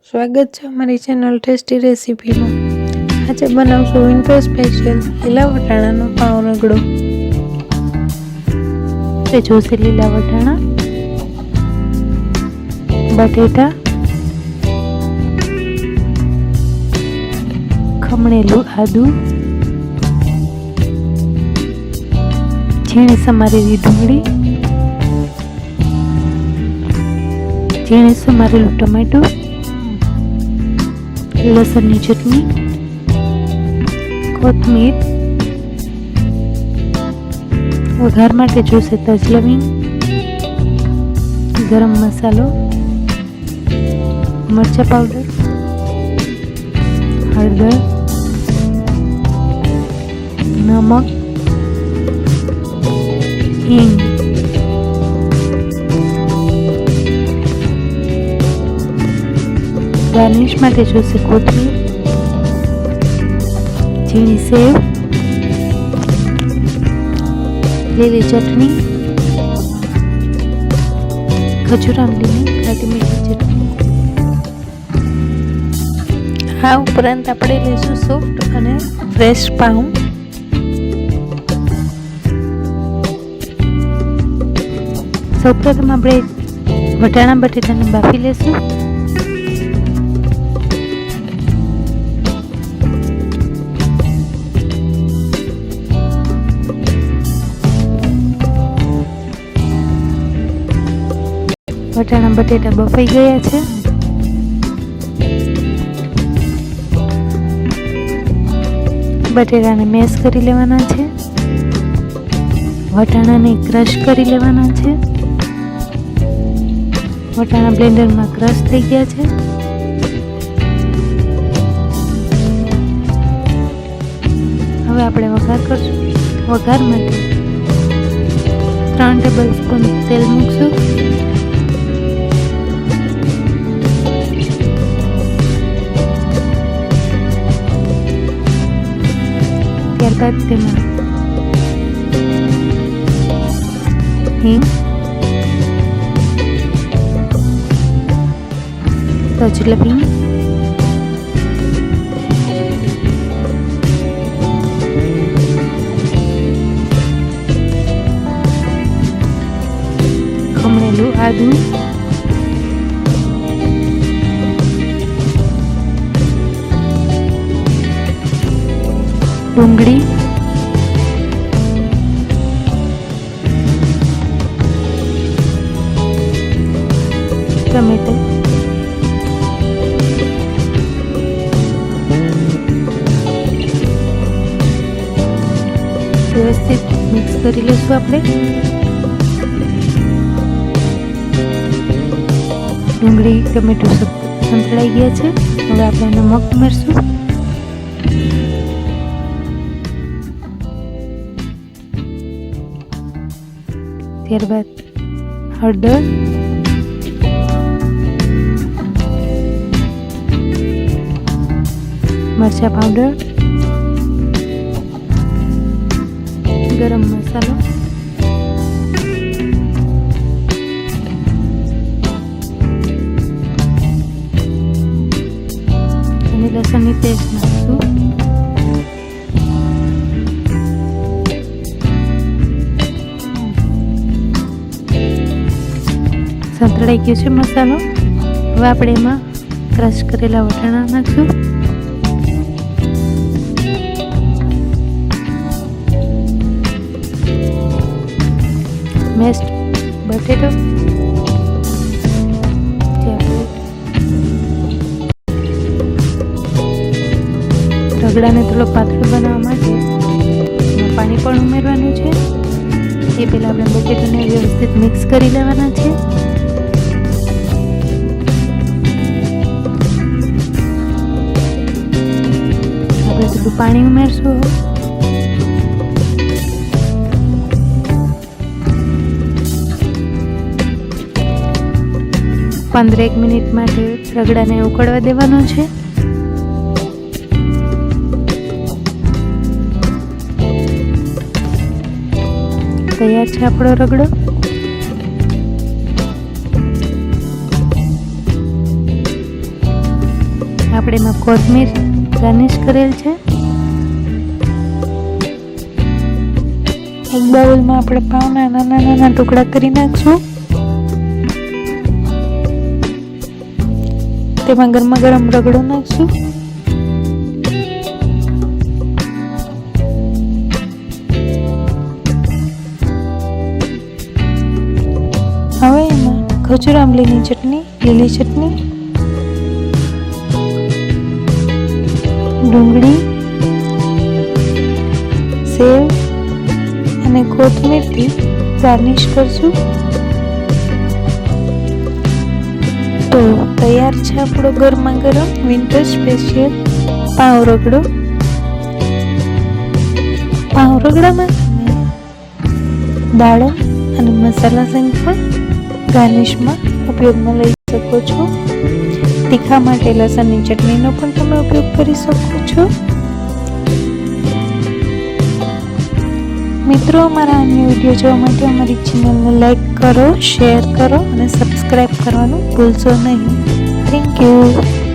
સ્વાગત છે અમારી ચેનલ ટેસ્ટી રેસીપીમાં। આજે બનાવશું વિન્ટર સ્પેશિયલ લીલા વટાણાનો પાવ રગડો। તે જોશે લીલા વટાણા, બટેટા, ખમણેલું આદુ, ઝીણી સમારેલી ડુંગળી, ઝીણી સમારેલું ટમેટું, લસણની ચટણી, કોથમીર, વઘાર માટે જોશે તજ લવિંગ, ગરમ મસાલો, મરચાં પાવડર, હળદર, નમક, હિંગ, ગાર્નિશ માટે જોશે કોથમીર, ઝીણી સેવ, લીલી ચટણી, ખજૂર આંબલીની ખાટી મીઠી ચટણી। આ ઉપરાંત આપણે લઈશું સોફ્ટ અને ફ્રેશ પાઉં। સૌપ્રથમ આપણે વટાણા બટેટાને બાફી લેશું। વટાણા બટેટા બફાઈ ગયા છે। બટેટાને મેશ કરી લેવાના છે, વટાણાને ક્રશ કરી લેવાના છે। વટાણા બ્લેન્ડરમાં ક્રશ થઈ ગયા છે। હવે આપણે વઘાર કરશું। વઘાર માટે 3 ટેબલ સ્પૂન તેલ મૂકશું। ત્યારબાદ તેમાં હિંગ, તજ લવિંગ, ખમણેલું આદુ, ડુંગળી, ટમેટું, વ્યવસ્થિત મિક્સ કરી લઈશું આપણે। ડુંગળી ટમેટું સંતળાઈ ગયા છે। હવે આપણે નમક ઉમેરશું। ત્યારબાદ હળદર, મરચાં પાવડર, ગરમ મસાલો, અને લસણની પેસ્ટ નાખશું। સંતળાઈ ગયો છે મસાલો। હવે આપણે એમાં ક્રશ કરેલા વટાણા નાખશું। મેસ્ટ બટેટો, રગડાને થોડો પાતળો બનાવવા માટે પાણી પણ ઉમેરવાનું છે। એ પહેલાં આપણે બટેટાને વ્યવસ્થિત મિક્સ કરી લેવાના છે। આપણે થોડું પાણી ઉમેરશું। 15 મિનિટ માટે રગડાને ઉકળવા દેવાનો છે। તૈયાર છે આપણો રગડો। આપણે એમાં કોથમીર ગાર્નિશ કરેલ છે. એક બાઉલમાં આપણે પાવના નાના નાના ટુકડા કરી નાખશું. તેમાં ગરમા ગરમ રગડો નાખશું. હવે એમાં ખજૂર આંબલીની ચટણી, લીલી ચટણી, ડુંગળી, સેવ અને કોથમીરથી ગાર્નિશ કરશું. તો તૈયાર છે આપણો ગરમા ગરમ વિન્ટર સ્પેશિયલ પાવ રગડો. પાવ રગડામાં તમે દાડમ અને મસાલા સંગ પણ ગાર્નિશમાં ઉપયોગમાં લઈ શકો છો. તીખા માટે લસણની ચટણીનો પણ તમે ઉપયોગ કરી શકો છો. મિત્રો, અમારા અન્ય વિડીયો જોવા માટે અમારી ચેનલને લાઈક કરો, શેર કરો અને સબસ્ક્રાઈબ કરવાનું ભૂલશો નહીં. Thank you.